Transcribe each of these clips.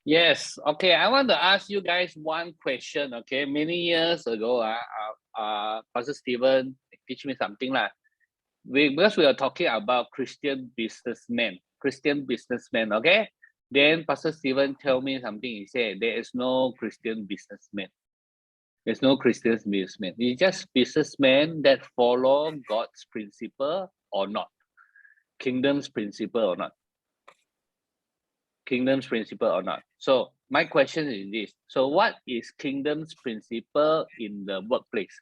Yes. Okay. I want to ask you guys one question. Okay. Many years ago, Pastor Stephen teach me something lah. Because we are talking about Christian businessmen. Okay. Then Pastor Stephen tell me something. He said there is no Christian businessman. There's no Christian businessman. It's just businessmen that follow God's principle or not, kingdom's principle or not. Kingdom's principle or not. So my question is this. So what is kingdom's principle in the workplace?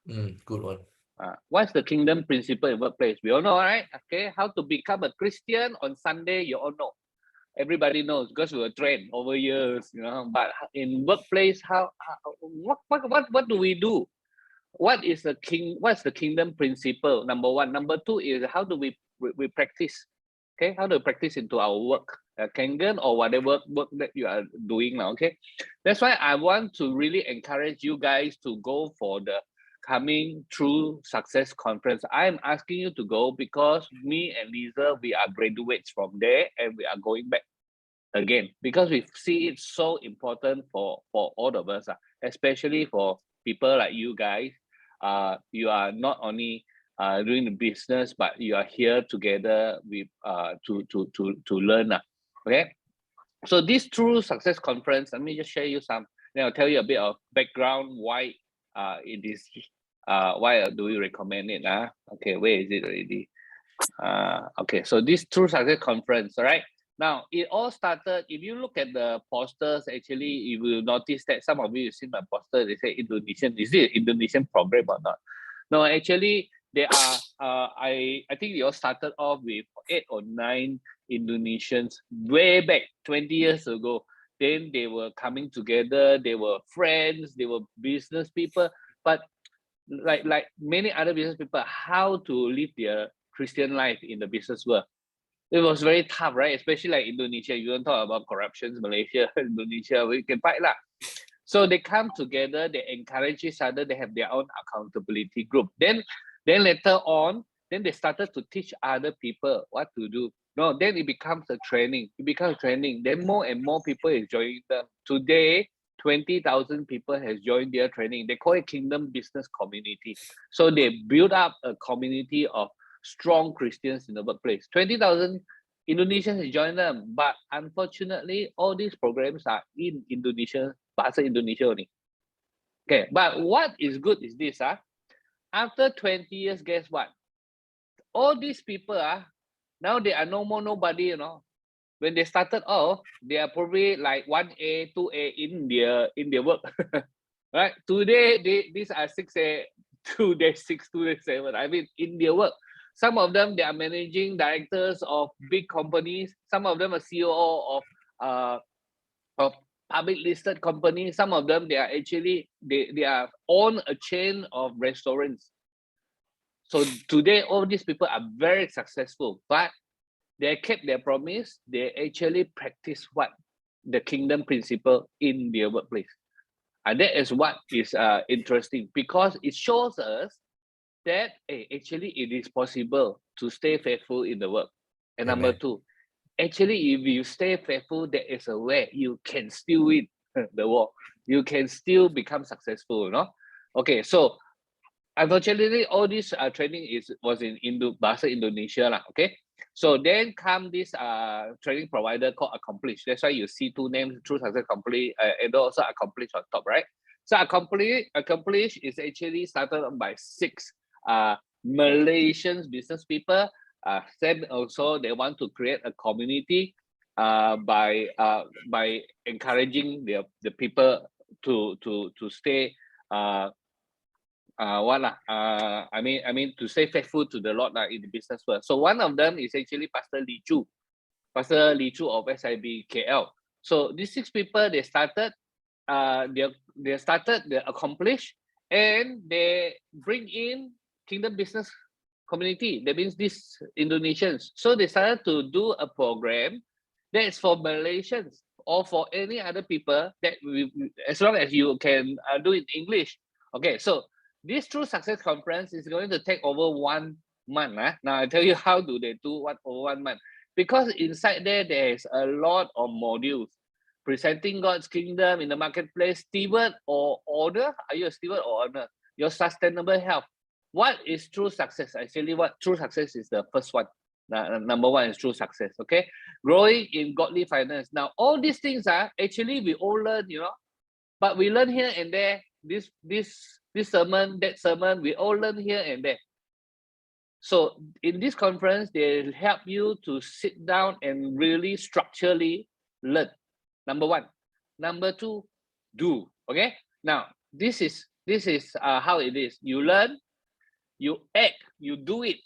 Good one. What's the kingdom principle in workplace? We all know, right? Okay, how to become a Christian on Sunday, you all know. Everybody knows because we were trained over years, you know. But in workplace, what do we do? What's the kingdom principle? Number one. Number two is how do we practice? Okay, how do we practice into our work, Kangen or whatever work that you are doing now? Okay, that's why I want to really encourage you guys to go for the coming True Success Conference. I'm asking you to go because me and Lisa, we are graduates from there and we are going back again because we see it so important for all of us, especially for people like you guys. You are not only doing the business, but you are here together with to learn. Okay, so this True Success Conference, let me just share you some. Then I'll tell you a bit of background why it is. Why do we recommend it? Okay, where is it already? Okay, so this True Success Conference, all right. Now, it all started, if you look at the posters, actually, you will notice that some of you have seen my poster, they say Indonesian. Is it Indonesian program or not? No, actually, they are, I think they all started off with 8 or 9 Indonesians way back 20 years ago. Then they were coming together, they were friends, they were business people, but like many other business people, how to live their Christian life in the business world. It was very tough, right? Especially like Indonesia. You don't talk about corruptions, Malaysia, Indonesia, we can fight lah. So they come together, they encourage each other, they have their own accountability group. Then later on, then they started to teach other people what to do. No, then it becomes a training. It becomes training. Then more and more people is joining them. Today, 20,000 people has joined their training. They call it Kingdom Business Community. So they build up a community of strong Christians in the workplace. 20,000 Indonesians have joined them, but unfortunately, all these programs are in Indonesia, Bahasa Indonesia only. Okay, but what is good is this, after 20 years, guess what? All these people, now they are no more nobody, you know. When they started off, they are probably like 1A, 2A in their work, right? Today, these are 6A, 2-6, 2-7. I mean, in their work. Some of them, they are managing directors of big companies. Some of them are CEO of public listed companies. Some of them, they are actually, they are on a chain of restaurants. So today, all these people are very successful, but they kept their promise. They actually practice what? The kingdom principle in their workplace. And that is what is interesting because it shows us that actually it is possible to stay faithful in the work. And Amen. number two, actually, if you stay faithful, there is a way you can still win the war. You can still become successful, you know? Okay, so unfortunately, all this training was in Bahasa Indonesia, okay? So then come this training provider called Accomplish. That's why you see two names, True Success Accomplish, and also Accomplish on top, right? So Accomplish is actually started by 6 Malaysian business people. Then also they want to create a community by encouraging the people to stay I mean to stay faithful to the Lord in the business world. So one of them is actually Pastor Lee Chu of SIB KL. So these 6 people, they started they accomplish, and they bring in Kingdom Business Community. That means these Indonesians. So they started to do a program that is for Malaysians or for any other people that as long as you can do it in English. Okay, so this True Success Conference is going to take over 1 month. Now I tell you how do they do over 1 month. Because inside there is a lot of modules. presenting God's kingdom in the marketplace, steward or owner. Are you a steward or owner? Your sustainable health. What is true success? Actually, what true success is the first one. Number one is true success. Okay, growing in godly finance. Now, all these things are actually we all learn, but we learn here and there. This sermon, that sermon, we all learn here and there. So in this conference, they help you to sit down and really structurally learn. Number one. Number two, do. Okay. Now this is how it is. You learn, you act, you do it,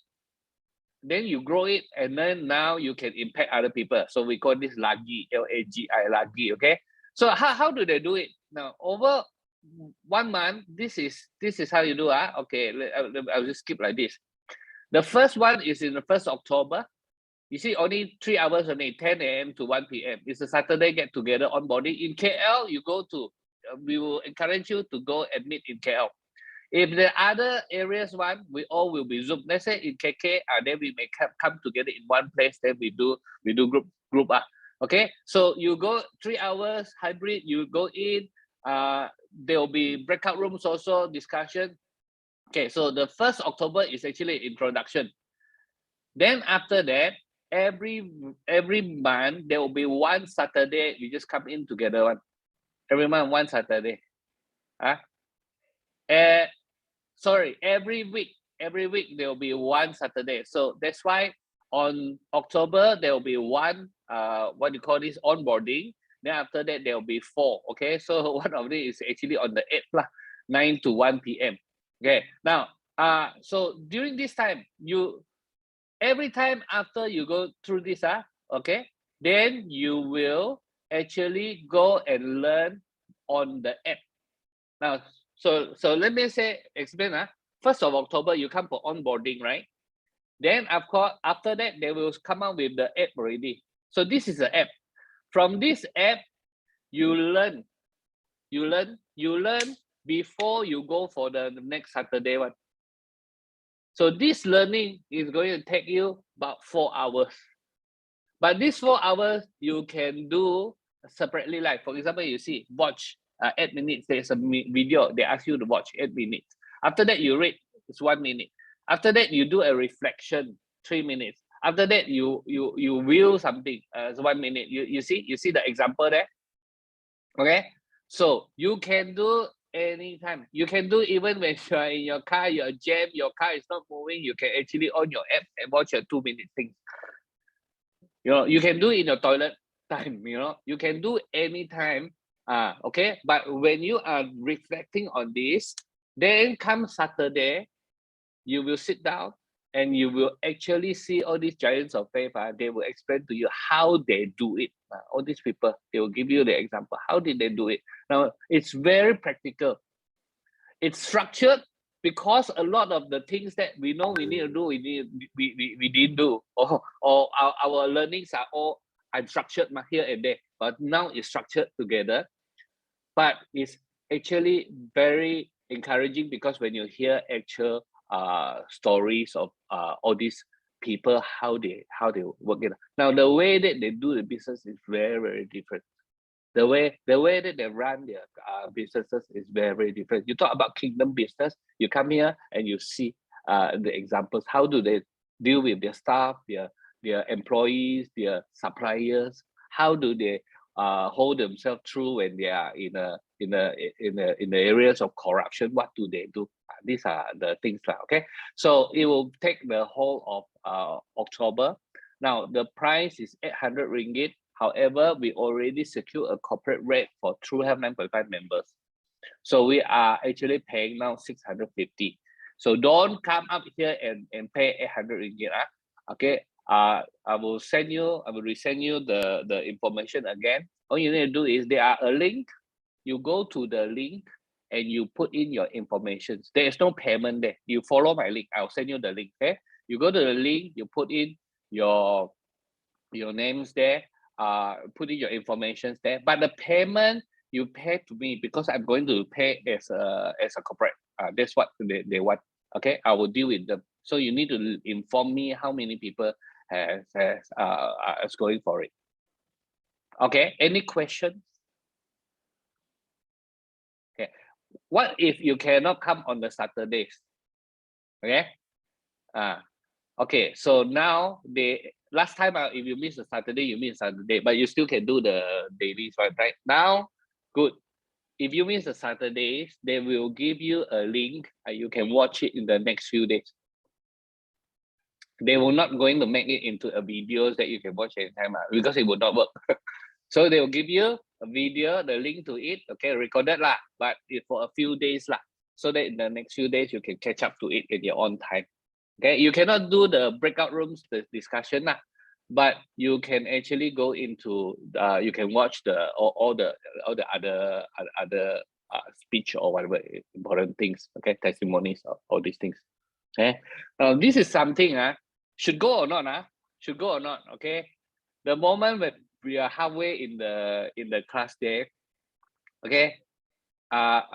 then you grow it, and then now you can impact other people. So we call this lagi, L-A-G-I, lagi. Okay. So how do they do it? Now over 1 month, this is how you do. Okay, I'll just skip like this. The first one is in the 1st October. You see, only 3 hours only, 10 a.m. to 1 p.m. It's a Saturday get together on body. In KL, you go to, we will encourage you to go and meet in KL. If the other areas one, we all will be Zoom. Let's say in KK, then we may come together in one place, then we do group. Okay, so you go 3 hours hybrid, you go in, there will be breakout rooms also, discussion. Okay, so the 1st October is actually introduction. Then after that, every month there will be one Saturday we just come in together. Every month one Saturday. Sorry, every week there will be one Saturday. So that's why on October there will be one what you call this, onboarding. Then after that there will be 4. Okay, so one of it is actually on the 8th, 9 to 1 p.m. Okay, now so during this time, every time after you go through this, okay, then you will actually go and learn on the app. Now, so let me explain. 1st of October, you come for onboarding, right? Then of course, after that, they will come out with the app already. So this is the app. From this app, you learn before you go for the next Saturday one. So this learning is going to take you about 4 hours. But these 4 hours, you can do separately. Like, for example, you see, watch 8 minutes. There's a video. They ask you to watch 8 minutes. After that, you read. It's 1 minute. After that, you do a reflection, 3 minutes. After that, you will something. It's 1 minute. You see the example there. Okay. So you can do anytime. You can do even when you are in your car, you're jammed, your car is not moving. You can actually on your app and watch a 2-minute thing. You can do it in your toilet time. You can do anytime. Okay. But when you are reflecting on this, then come Saturday, you will sit down and you will actually see all these giants of faith. They will explain to you how they do it. All these people, they will give you the example. How did they do it? Now, it's very practical. It's structured because a lot of the things that we know we need to do, we didn't do. Or our learnings are all unstructured here and there. But now it's structured together. But it's actually very encouraging because when you hear actual stories of all these people, how they work it. Now the way that they do the business is very, very different. The way that they run their businesses is very, very different. You talk about kingdom business, you come here and you see the examples. How do they deal with their staff, their employees, their suppliers? How do they hold themselves through when they are in the areas of corruption? What do they do? These are the things. Okay, so it will take the whole of October. Now the price is 800 ringgit. However, we already secured a corporate rate for True Health 9.5 members. So we are actually paying now 650. So don't come up here and pay 800 ringgit. Okay. I will resend you the information again. All you need to do is there are a link. You go to the link and you put in your information. There is no payment there. You follow my link. I'll send you the link. Okay. You go to the link. You put in your names there. Put in your information there. But the payment you pay to me because I'm going to pay as a corporate. That's what they want. Okay. I will deal with them. So you need to inform me how many people is going for it. Okay, any questions? Okay, what if you cannot come on the Saturdays? Okay, okay, so now last time if you miss a Saturday, you miss Saturday, but you still can do the dailies, right? Now, good. If you miss the Saturdays, they will give you a link and you can watch it in the next few days. They will not going to make it into a videos that you can watch anytime because it will not work. So they will give you a video, the link to it, okay, recorded lah, but it's for a few days lah, so that in the next few days you can catch up to it in your own time. Okay, you cannot do the breakout rooms, the discussion lah, but you can actually go into you can watch all the other speech or whatever important things, okay, testimonies, all these things. Okay, this is something should go or not should go or not. Okay, the moment when we are halfway in the class there, okay,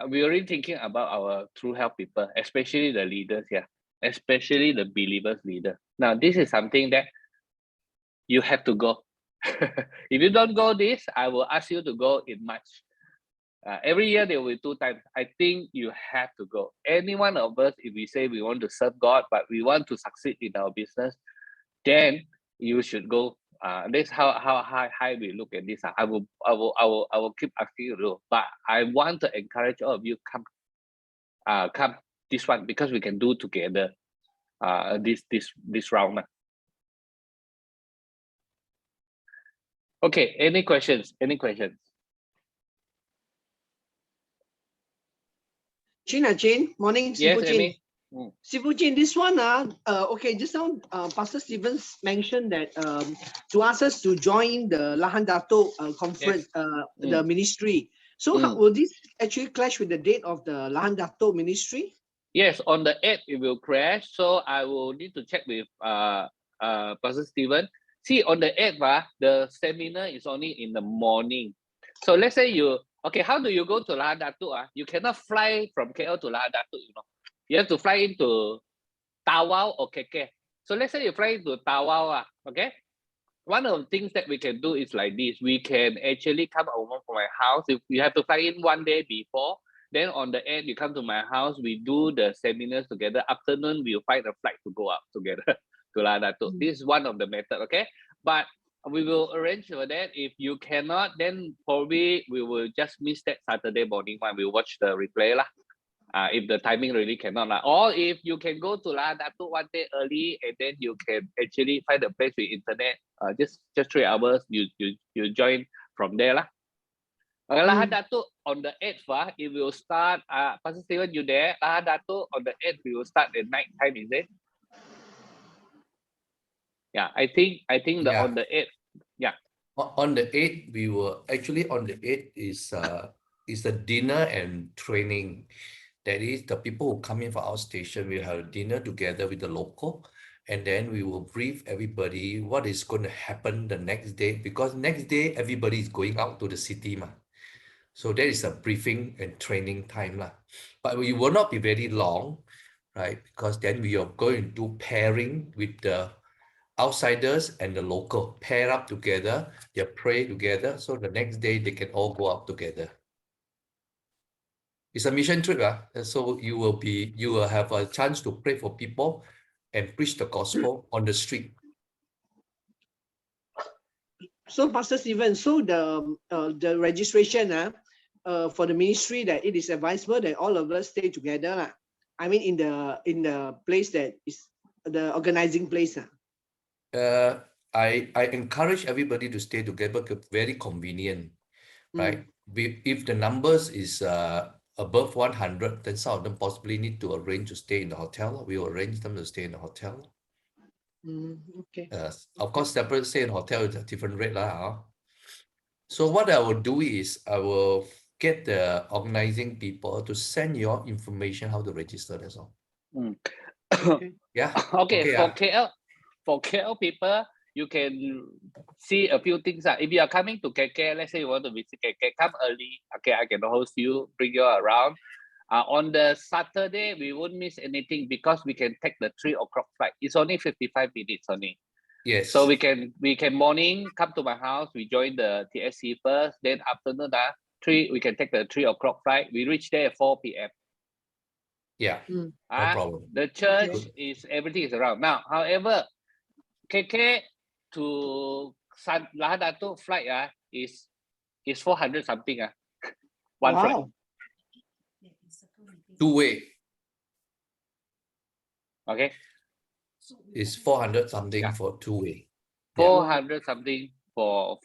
we're already thinking about our true health people, especially the leaders here, especially the believers leader. Now this is something that you have to go. If you don't go this, I will ask you to go in March. Every year there will be 2 times. I think you have to go. Any one of us, if we say we want to serve God, but we want to succeed in our business, then you should go. That's how high we look at this. I will keep asking you, but I want to encourage all of you come this one, because we can do together. This round. Okay, any questions? Any questions? Jane, morning, Yes, Sifu Jin. Amy. Sifu Jin, this one, okay, just now Pastor Stevens mentioned that to ask us to join the Lahan Dato conference, the ministry. So how, will this actually clash with the date of the Lahan Dato ministry? Yes, on the 8th it will crash. So I will need to check with Pastor Steven. See, on the 8th, the seminar is only in the morning. So let's say okay, how do you go to Lahan Dato? You cannot fly from KL to Lahan Dato, You have to fly into Tawau or KK. So let's say you fly into Tawau, okay? One of the things that we can do is like this. We can actually come over from my house. If you have to fly in 1 day before, then on the 8th, you come to my house, we do the seminars together. Afternoon, we'll find a flight to go up together to Lahan Dato. This is one of the method, okay? But we will arrange for that. If you cannot, then probably we will just miss that Saturday morning one. We'll watch the replay lah. If the timing really cannot lah. Or if you can go to Lahan Dato 1 day early, and then you can actually find a place with internet. Just 3 hours, you join from there lah. Lahan Dato on the 8th, it will start. Pastor Steven, you there? Lahan Dato on the 8th, we will start at night time, is it? Yeah, I think on the 8th, yeah. On the 8th, we will actually on the 8th is a dinner and training. That is, the people who come in for our station, we have a dinner together with the local, and then we will brief everybody what is going to happen the next day, because next day everybody is going out to the city. So there is a briefing and training time. But we will not be very long, right? Because then we are going to do pairing with the outsiders and the local, pair up together, they pray together, so the next day they can all go out together. It's a mission trip, so you will have a chance to pray for people and preach the gospel on the street. So, Pastor Stephen, so the registration for the ministry, that it is advisable that all of us stay together. I mean, in the place that is the organizing place. I encourage everybody to stay together because very convenient, right? If the numbers is above 100, then some of them possibly need to arrange to stay in the hotel. We will arrange them to stay in the hotel. Okay. Of course, separate stay in hotel is a different rate. So what I will do is I will get the organizing people to send your information how to register. That's all. Okay. Yeah. Okay. For KL people, you can see a few things. If you are coming to KK, let's say you want to visit KK, come early. Okay, I can host you, bring you around. On the Saturday, we won't miss anything because we can take the 3 o'clock flight. It's only 55 minutes only. Yes. So we can morning come to my house. We join the TSC first. Then afternoon, we can take the 3 o'clock flight. We reach there at 4 p.m. Yeah, no problem. The church is everything is around. Now, however, KK to Lahad Datu flight is 400 something one flight. Two-way. Okay. It's 400 something for two-way. 400 something for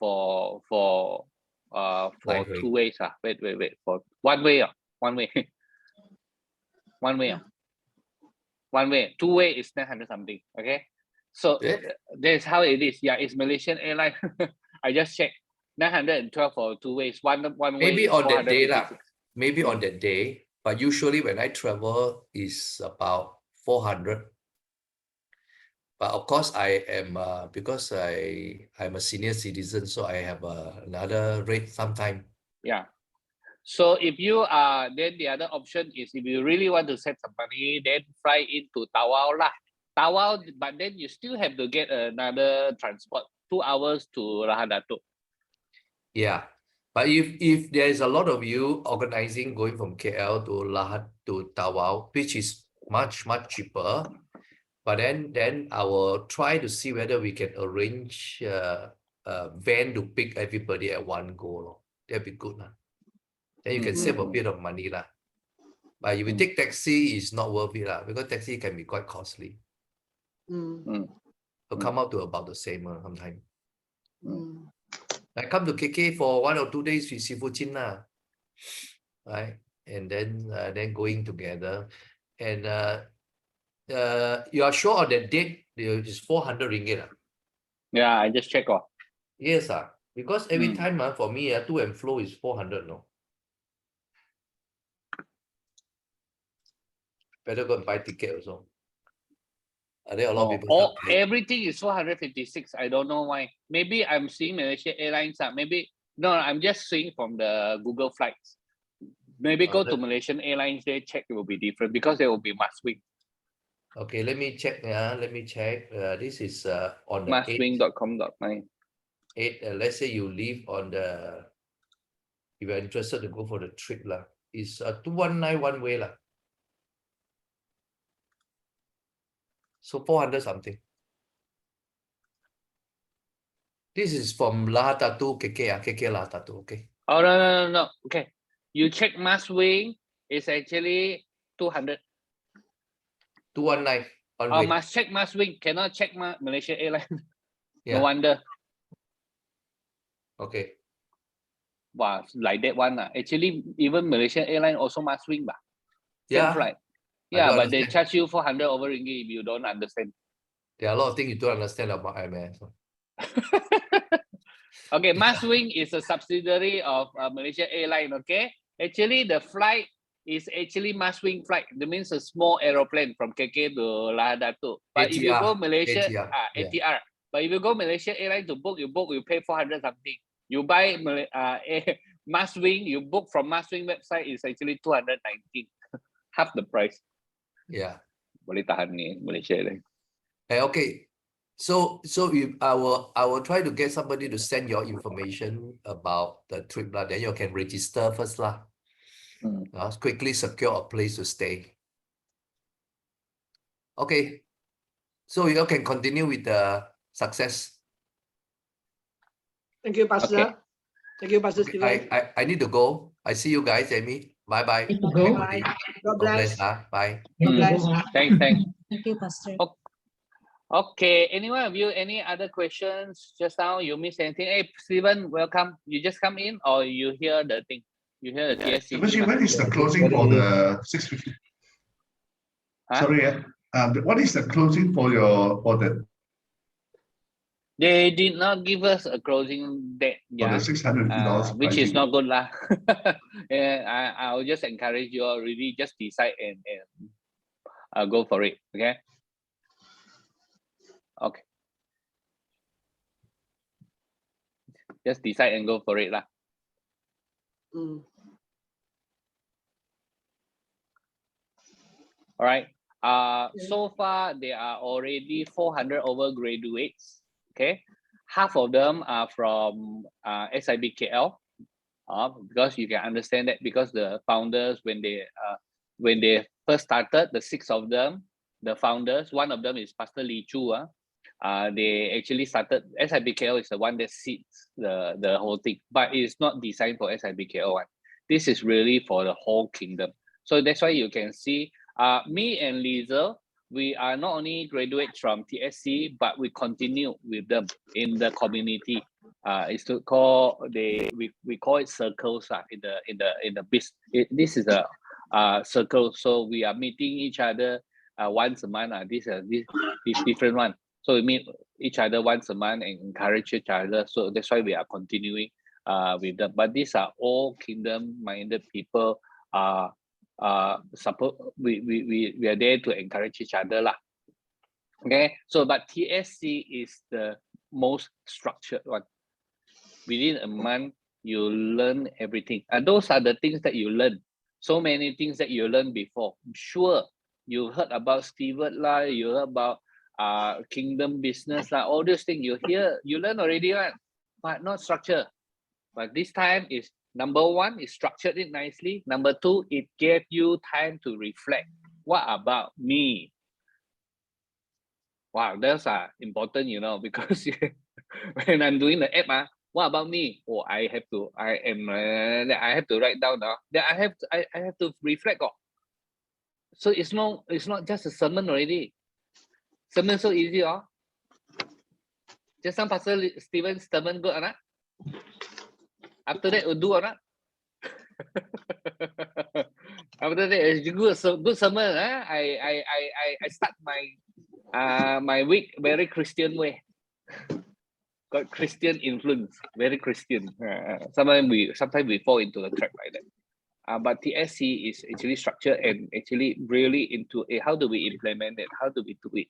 Nice way. 2 ways. Wait. For one way. One way. One way. Yeah. One way. 2 way is 900 something. Okay. So that's how it is. Yeah, it's Malaysian Airlines. I just checked. 912 for 2 ways. One way. Maybe is on that day, 456. maybe on that day, but usually when I travel is about 400. But of course, I am because I'm a senior citizen, so I have another rate sometime. Yeah. So if you are, then the other option is if you really want to save some money, then fly into Tawau lah. Tawau, but then you still have to get another transport 2 hours to Lahad Datu. Yeah, but if there is a lot of you organizing going from KL to Lahad to Tawau, which is much cheaper, but then I will try to see whether we can arrange a van to pick everybody at one go. That'd be good lah. Then you can save a bit of money lah. But if you take taxi, it's not worth it lah, because taxi can be quite costly. It'll come out to about the same sometimes. I come to KK for 1 or 2 days with Sifu Chin lah, right? And then going together. And you are sure on that date it's 400 ringgit? Yeah, I just check off. Yes, because every time for me, to and flow is 400, no? Better go and buy ticket also. Are there a lot of people? Everything is 456. I don't know why. Maybe I'm seeing Malaysia Airlines. Maybe no, I'm just seeing from the Google flights. Maybe go to Malaysian Airlines. They check it will be different because there will be must-wing. Okay, let me check. Let me check. This is on the mustwing.com.my. 8. Let's say you leave on the. If you're interested to go for the trip lah, it's 219 one way lah. So 400 something. This is from Lahad Datu KK, KK Lahad Datu, okay. Oh no. Okay, you check must-wing. It's actually 200. 219. Must check must-wing. Cannot check Malaysia Airlines. Yeah. No wonder. Okay. Wow, like that one. Actually, even Malaysian Airlines also must-wing. Same flight. Yeah, but they charge you 400 over ringgit if you don't understand. There are a lot of things you don't understand about MS. Okay, must-wing is a subsidiary of Malaysia Airlines. Okay, actually the flight is actually must-wing flight. That means a small aeroplane from KK to Lahad Datu. But if you go Malaysia, ATR. But if you go Malaysia Airlines to book, you pay 400 something. You buy must-wing, you book from must-wing website is actually 219, half the price. Yeah. Boleh tahan ni Malaysia Airlines. Okay. So if I will try to get somebody to send your information about the trip lah. Then you can register first lah. Quickly secure a place to stay. Okay. So you can continue with the success. Thank you, Pastor. Okay. Thank you, Pastor Steven. I need to go. I see you guys, Amy. Bye. Bye. God bless. Bye. God bless. Thanks. Thank you, Pastor. Okay, anyone of you, any other questions just now? You missed anything? Hey, Steven, welcome. You just come in or you hear the thing? You hear the TSC? When is the closing for the 650? Sorry, what is the closing for the They did not give us a closing date. for the $650? Which is not good lah. I will just encourage you all really just decide and go for it. Okay. Okay. Just decide and go for it lah. All right. So far there are already 400 over graduates Okay, half of them are from SIB KL. Because you can understand that because the founders when they first started, the 6 of them, the founders, one of them is Pastor Lee Chu. They actually started SIBKL is the one that seeds the whole thing, but it's not designed for SIBKL one. This is really for the whole kingdom. So that's why you can see me and Liesel, we are not only graduates from TSC, but we continue with them in the community. It's to call we call it circles in the business. This is a circle. So we are meeting each other once a month. This different one. So we meet each other once a month and encourage each other. So that's why we are continuing with them. But these are all kingdom-minded people. Support. We are there to encourage each other lah. Okay. So but TSC is the most structured one. Within a month, you learn everything. And those are the things that you learn. So many things that you learned before. Sure, you heard about steward lah, you heard about kingdom business lah, all those things you hear, you learn already, right? But not structure. But this time is number 1, it structured it nicely. Number 2, it gave you time to reflect. What about me? Wow, those are important, because when I'm doing the app, what about me? Oh, I have to write down now. Then I have to reflect. So it's not just a sermon already. Sermon so easy, Just some Pastor Stephen's sermon good, or not? After that, we'll do or not? After that, it's good sermon. I start my week very Christian way. Got Christian influence, very Christian. Sometimes we fall into the trap like that. But TSC is actually structured and actually really into how do we implement it? How do we do it?